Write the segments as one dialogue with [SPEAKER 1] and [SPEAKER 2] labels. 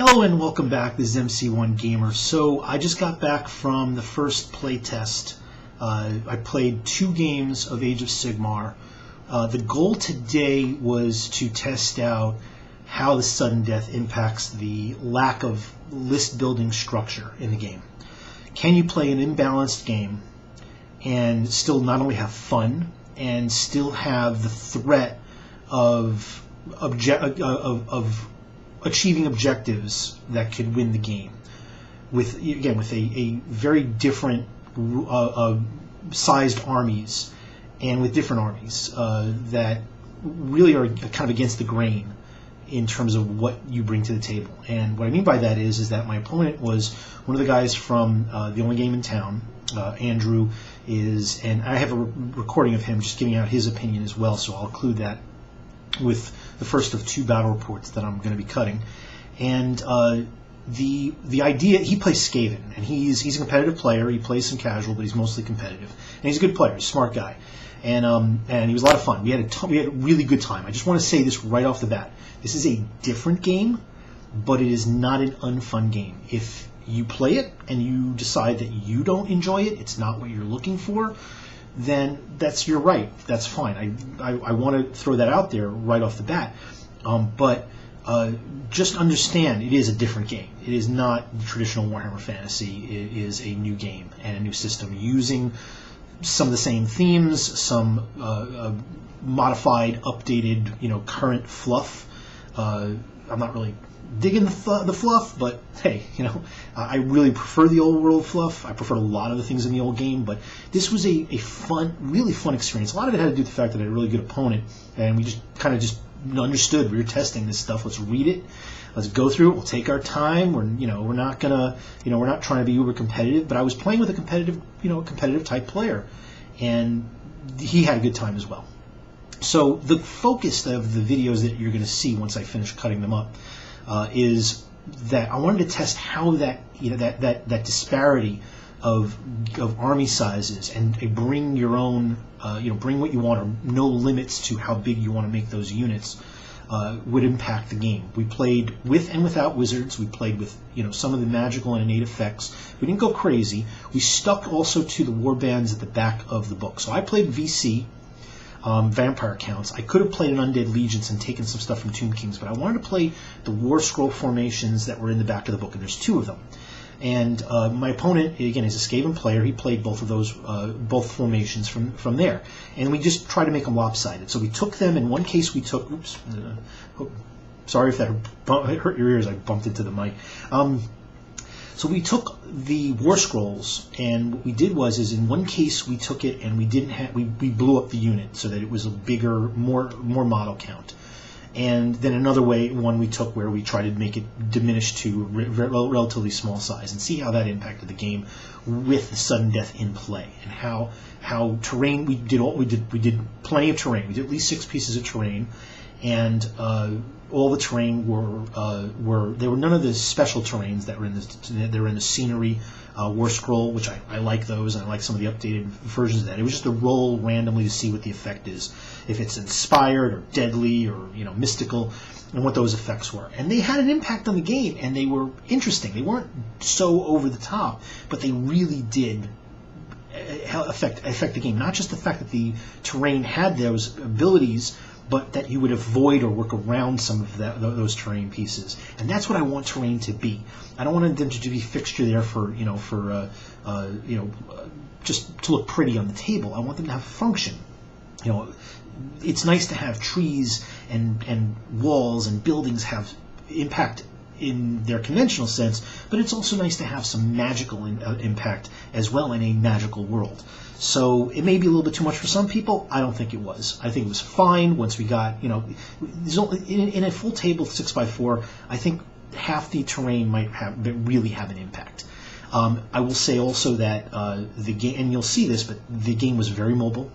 [SPEAKER 1] Hello and welcome back. This is MC1 Gamer. So I just got back from the first play test. I played 2 games of Age of Sigmar. The goal today was to test out how the sudden death impacts the lack of list building structure in the game. Can you play an imbalanced game and still not only have fun and still have the threat of achieving objectives that could win the game with a very different sized armies and with different armies that really are kind of against the grain in terms of what you bring to the table. And what I mean by that is that my opponent was one of the guys from The Only Game in Town. Andrew is, and I have a recording of him just giving out his opinion as well, so I'll include that with the first of 2 battle reports that I'm going to be cutting. And the idea, he plays Skaven, and he's a competitive player. He plays some casual, but he's mostly competitive, and he's a good player. He's a smart guy, and he was a lot of fun. We had a really good time. I just want to say this right off the bat: this is a different game, but it is not an unfun game. If you play it and you decide that you don't enjoy it, it's not what you're looking for, then that's your right. That's fine. I want to throw that out there right off the bat. But just understand, it is a different game. It is not the traditional Warhammer Fantasy. It is a new game and a new system using some of the same themes, some modified, updated, current fluff. I'm not really digging the fluff, but hey, I really prefer the old world fluff. I prefer a lot of the things in the old game, but this was a fun, really fun experience. A lot of it had to do with the fact that I had a really good opponent, and we just kind of understood we were testing this stuff. Let's read it, let's go through it. We'll take our time. We're not gonna, we're not trying to be uber competitive. But I was playing with a competitive type player, and he had a good time as well. So the focus of the videos that you're going to see once I finish cutting them up is that I wanted to test how that that disparity of army sizes and bring your own bring what you want, or no limits to how big you want to make those units, would impact the game. We played with and without wizards. We played with some of the magical and innate effects. We didn't go crazy. We stuck also to the war bands at the back of the book. So I played VC. Vampire counts. I could have played an Undead Legions and taken some stuff from Tomb Kings, but I wanted to play the War Scroll formations that were in the back of the book, and there's 2 of them. And my opponent, again, is a Skaven player. He played both of those, both formations from there. And we just tried to make them lopsided. So we took them. In one case, we took... Oops. Sorry if that hurt your ears. I bumped into the mic. So we took the War Scrolls, and what we did is in one case we took it and we blew up the unit so that it was a bigger, more model count. And then another one we took where we tried to make it diminish to relatively small size and see how that impacted the game with the sudden death in play, and how terrain we did plenty of terrain. We did at least 6 pieces of terrain, and all the terrain there were none of the special terrains that were in the scenery War Scroll, which I like those, and I like some of the updated versions of that. It was just a roll randomly to see what the effect is, if it's inspired or deadly or mystical, and what those effects were. And they had an impact on the game, and they were interesting. They weren't so over the top, but they really did affect the game. Not just the fact that the terrain had those abilities, but that you would avoid or work around some of those terrain pieces. And that's what I want terrain to be. I don't want them to be fixture there for just to look pretty on the table. I want them to have function. It's nice to have trees and walls and buildings have impact in their conventional sense, but it's also nice to have some magical impact as well in a magical world. So it may be a little bit too much for some people. I don't think it was. I think it was fine once we got, in a full table 6x4, I think half the terrain might really have an impact. I will say also that the game, and you'll see this, but the game was very mobile.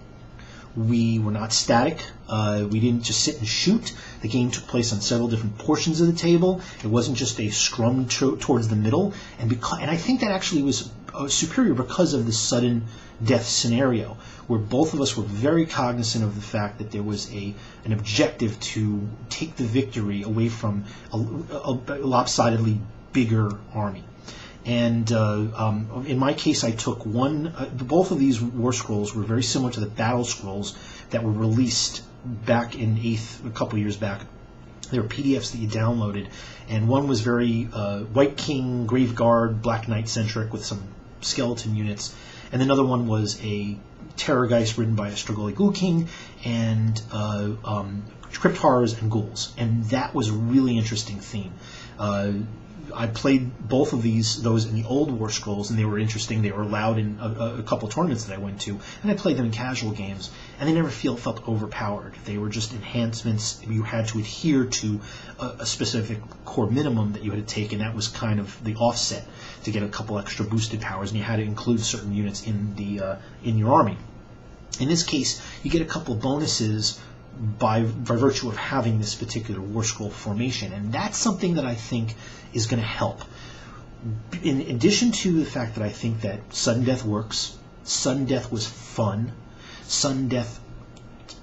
[SPEAKER 1] We were not static. We didn't just sit and shoot. The game took place on several different portions of the table. It wasn't just a scrum towards the middle. And I think that actually was superior because of the sudden death scenario, where both of us were very cognizant of the fact that there was an objective to take the victory away from a lopsidedly bigger army. And in my case, I took both of these war scrolls were very similar to the battle scrolls that were released back in 8th, a couple years back. They were PDFs that you downloaded, and one was very White King, Grave Guard, Black Knight centric with some skeleton units, and another one was a Terrorgeist ridden by a Strigoi Ghoul King, and Crypt Horrors and Ghouls, and that was a really interesting theme. I played both of those in the old War Scrolls, and they were interesting. They were allowed in a couple tournaments that I went to, and I played them in casual games, and they never felt overpowered. They were just enhancements. You had to adhere to a specific core minimum that you had to take, and that was kind of the offset to get a couple extra boosted powers, and you had to include certain units in your army. In this case, you get a couple bonuses by virtue of having this particular War Scroll formation, and that's something that I think is going to help. In addition to the fact that I think that sudden death works, sudden death was fun, sudden death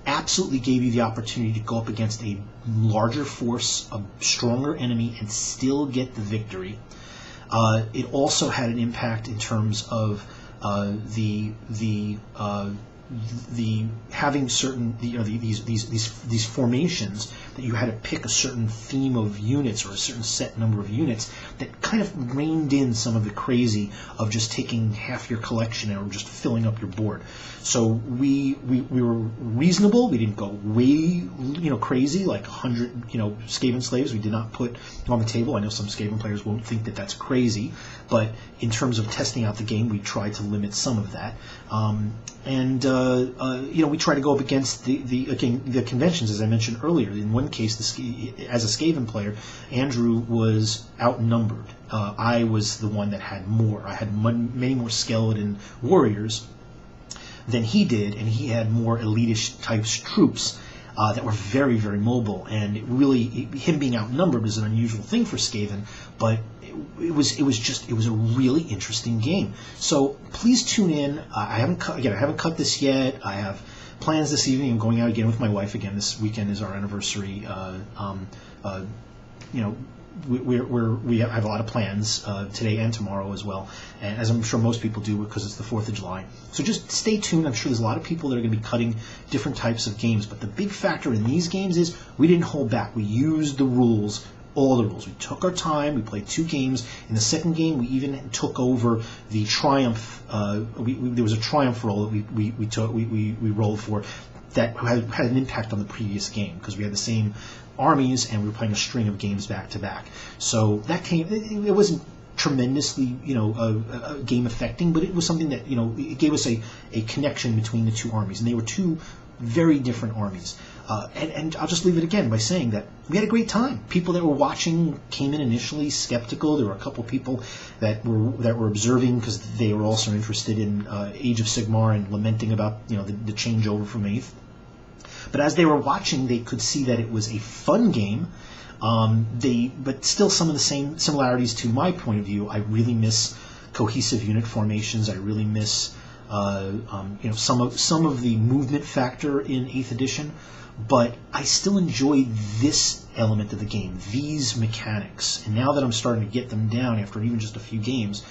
[SPEAKER 1] absolutely gave you the opportunity to go up against a larger force, a stronger enemy, and still get the victory. It also had an impact in terms of the having certain these formations that you had to pick a certain theme of units or a certain set number of units that kind of reined in some of the crazy of just taking half your collection or just filling up your board. So we were reasonable. We didn't go way crazy like 100 Skaven slaves. We did not put on the table. I know some Skaven players won't think that that's crazy, but in terms of testing out the game, we tried to limit some of that. We try to go up against the conventions, as I mentioned earlier. In one case, as a Skaven player, Andrew was outnumbered. I was the one that had more. I had many more skeleton warriors than he did, and he had more elitish types troops that were very, very mobile. And him being outnumbered was an unusual thing for Skaven, but it was a really interesting game. So please tune in. I haven't cut this yet. I have plans this evening. I'm going out again with my wife again. This weekend is our anniversary. We have a lot of plans today and tomorrow as well, and as I'm sure most people do because it's the 4th of July. So just stay tuned. I'm sure there's a lot of people that are going to be cutting different types of games, but the big factor in these games is we didn't hold back. We used the rules, all the rules. We took our time. We played 2 games. In the second game, we even took over the Triumph. There was a Triumph roll that we rolled for that had an impact on the previous game because we had the same armies and we were playing a string of games back to back. So that it wasn't tremendously game affecting, but it was something that it gave us a connection between the 2 armies, and they were 2 very different armies. And I'll just leave it again by saying that we had a great time. People that were watching came in initially skeptical. There were a couple people that were observing because they were also interested in Age of Sigmar and lamenting about the changeover from 8th. But as they were watching, they could see that it was a fun game. But still some of the same similarities to my point of view. I really miss cohesive unit formations. I really miss some of the movement factor in 8th edition. But I still enjoy this element of the game, these mechanics. And now that I'm starting to get them down after even just a few games,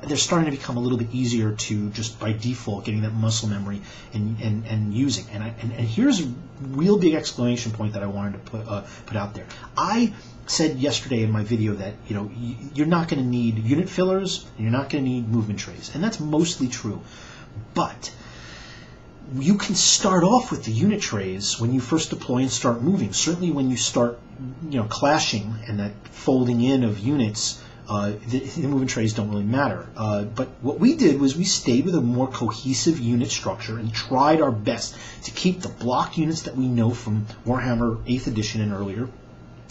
[SPEAKER 1] they're starting to become a little bit easier to just by default getting that muscle memory and using. And here's a real big exclamation point that I wanted to put out there. I said yesterday in my video that you're not going to need unit fillers and you're not going to need movement trays, and that's mostly true. But you can start off with the unit trays when you first deploy and start moving. Certainly when you start clashing and that folding in of units, the movement trays don't really matter. But what we did was we stayed with a more cohesive unit structure and tried our best to keep the block units that we know from Warhammer 8th edition and earlier.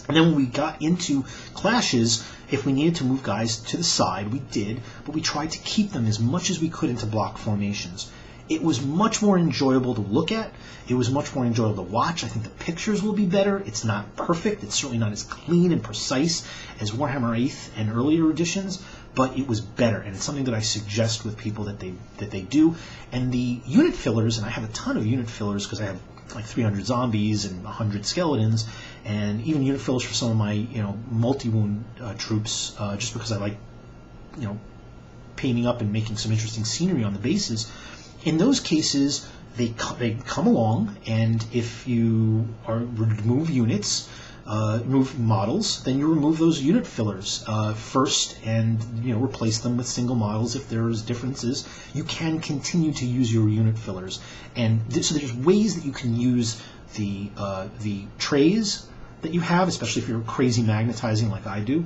[SPEAKER 1] And then when we got into clashes, if we needed to move guys to the side, we did, but we tried to keep them as much as we could into block formations. It was much more enjoyable to look at. It was much more enjoyable to watch. I think the pictures will be better. It's not perfect. It's certainly not as clean and precise as Warhammer 8th and earlier editions, but it was better, and it's something that I suggest with people that they do. And the unit fillers, and I have a ton of unit fillers because I have like 300 zombies and 100 skeletons, and even unit fillers for some of my multi-wound troops, just because I like painting up and making some interesting scenery on the bases. In those cases, they come along, and if you remove units, remove models, then you remove those unit fillers first, and replace them with single models if there's differences. You can continue to use your unit fillers, and so there's ways that you can use the trays that you have, especially if you're crazy magnetizing like I do,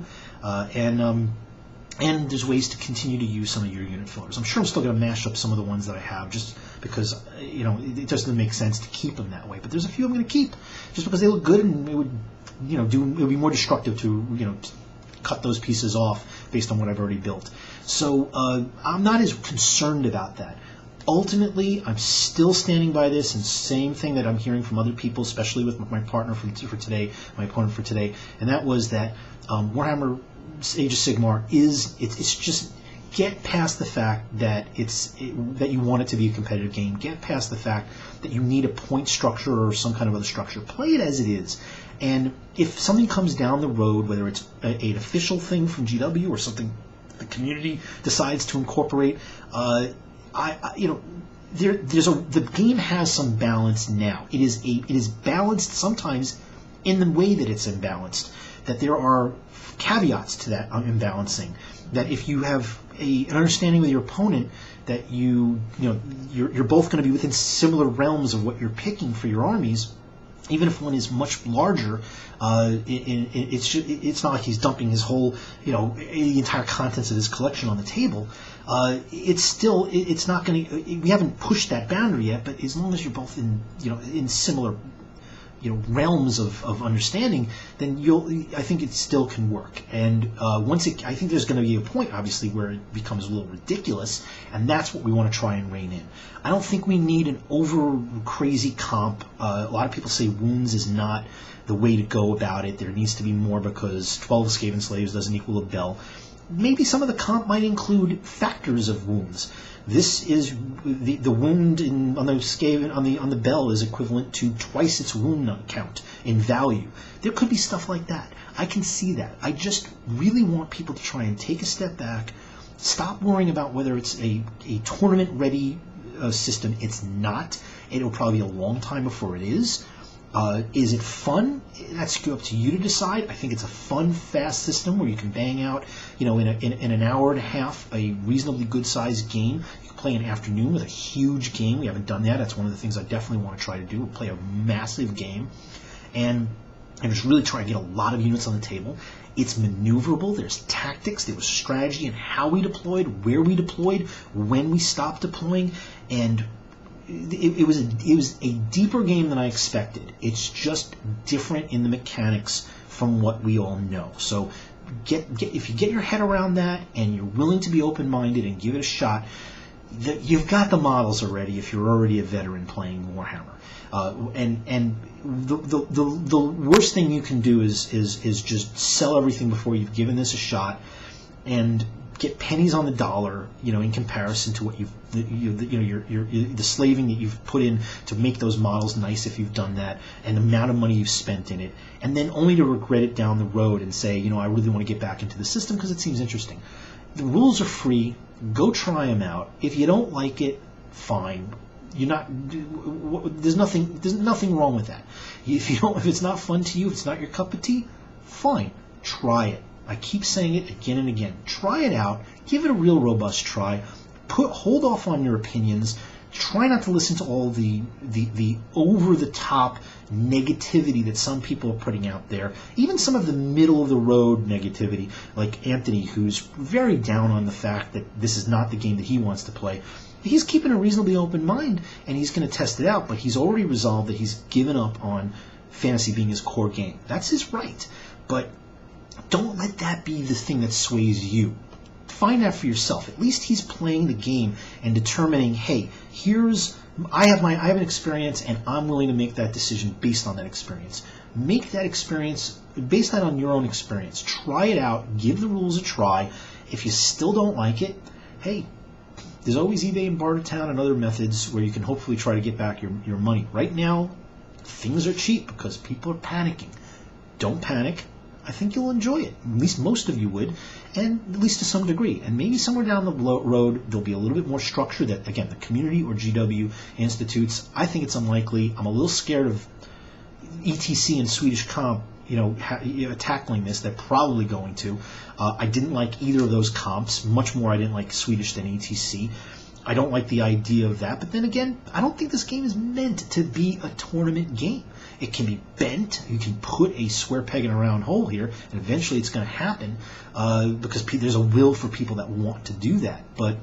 [SPEAKER 1] and there's ways to continue to use some of your unit fillers. I'm sure I'm still going to mash up some of the ones that I have, just because it doesn't make sense to keep them that way. But there's a few I'm going to keep just because they look good, and it would it would be more destructive to cut those pieces off based on what I've already built. So I'm not as concerned about that. Ultimately, I'm still standing by this, and same thing that I'm hearing from other people, especially with my partner for today, my opponent for today, and that was that Warhammer Age of Sigmar it's just get past the fact that that you want it to be a competitive game. Get past the fact that you need a point structure or some kind of other structure. Play it as it is. And if something comes down the road, whether it's an official thing from GW or something the community decides to incorporate, the game has some balance now. It is balanced sometimes in the way that it's imbalanced. That there are caveats to that imbalancing. That if you have an understanding with your opponent that you're both going to be within similar realms of what you're picking for your armies, even if one is much larger, it's not like he's dumping his whole the entire contents of his collection on the table. It's not going to. We haven't pushed that boundary yet, but as long as you're both in similar realms of understanding, then I think it still can work. And I think there's going to be a point, obviously, where it becomes a little ridiculous, and that's what we want to try and rein in. I don't think we need an over crazy comp. A lot of people say wounds is not the way to go about it. There needs to be more because 12 Skaven slaves doesn't equal a bell. Maybe some of the comp might include factors of wounds. This is the wound on the Skaven on the bell is equivalent to twice its wound count in value. There could be stuff like that. I can see that. I just really want people to try and take a step back, stop worrying about whether it's a tournament ready system. It's not. It'll probably be a long time before it is. Is it fun? That's up to you to decide. I think it's a fun, fast system where you can bang out, in an hour and a half, a reasonably good-sized game. You can play an afternoon with a huge game. We haven't done that. That's one of the things I definitely want to try to do. We'll play a massive game, and just really try and get a lot of units on the table. It's maneuverable. There's tactics. There was strategy in how we deployed, where we deployed, when we stopped deploying, and it was a deeper game than I expected. It's just different in the mechanics from what we all know. So if you get your head around that and you're willing to be open-minded and give it a shot, you've got the models already if you're already a veteran playing Warhammer. And the worst thing you can do is just sell everything before you've given this a shot and get pennies on the dollar, in comparison to what the slaving that you've put in to make those models nice if you've done that, and the amount of money you've spent in it, and then only to regret it down the road and say, I really want to get back into the system because it seems interesting. The rules are free. Go try them out. If you don't like it, fine. There's nothing wrong with that. If it's not fun to you, if it's not your cup of tea, fine. Try it. I keep saying it again and again. Try it out. Give it a real robust try. Hold off on your opinions. Try not to listen to all the over-the-top negativity that some people are putting out there. Even some of the middle-of-the-road negativity, like Anthony, who's very down on the fact that this is not the game that he wants to play. He's keeping a reasonably open mind, and he's going to test it out, but he's already resolved that he's given up on fantasy being his core game. That's his right. But don't let that be the thing that sways you. Find out for yourself. At least he's playing the game and determining, hey, I have an experience and I'm willing to make that decision based on that experience. make that experience, base that on your own experience. Try it out, give the rules a try. If you still don't like it, hey, there's always eBay and Bartertown and other methods where you can hopefully try to get back your money. Right now, things are cheap because people are panicking. Don't panic. I think you'll enjoy it. At least most of you would, and at least to some degree. And maybe somewhere down the road, there'll be a little bit more structure that, again, the community or GW institutes. I think it's unlikely. I'm a little scared of ETC and Swedish Comp, tackling this. They're probably going to. I didn't like either of those comps. Much more I didn't like Swedish than ETC. I don't like the idea of that. But then again, I don't think this game is meant to be a tournament game. It can be bent. You can put a square peg in a round hole here, and eventually it's going to happen because there's a will for people that want to do that. But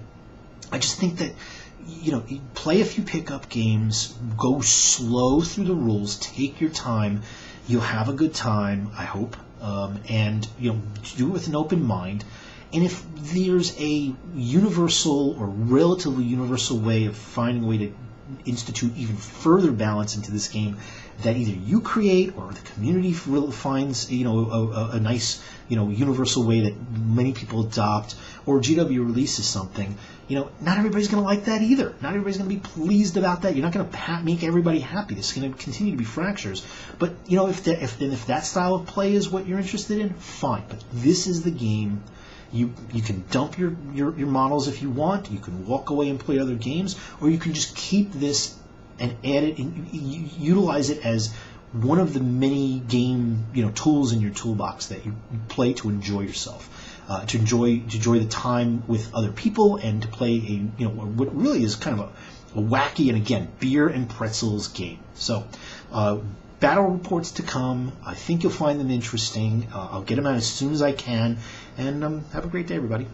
[SPEAKER 1] I just think that, play a few pickup games, go slow through the rules, take your time. You'll have a good time, I hope, and do it with an open mind. And if there's a universal or relatively universal way of finding a way to institute even further balance into this game that either you create or the community finds a nice universal way that many people adopt, or GW releases something, not everybody's going to like that either. Not everybody's going to be pleased about that. You're not going to make everybody happy. There's going to continue to be fractures. But if that style of play is what you're interested in, fine. But this is the game. You can dump your models if you want. You can walk away and play other games, or you can just keep this and add it and utilize it as one of the many game tools in your toolbox that you play to enjoy yourself, to enjoy the time with other people, and to play what really is kind of a wacky and, again, beer and pretzels game. So. Battle reports to come. I think you'll find them interesting. I'll get them out as soon as I can. And have a great day, everybody.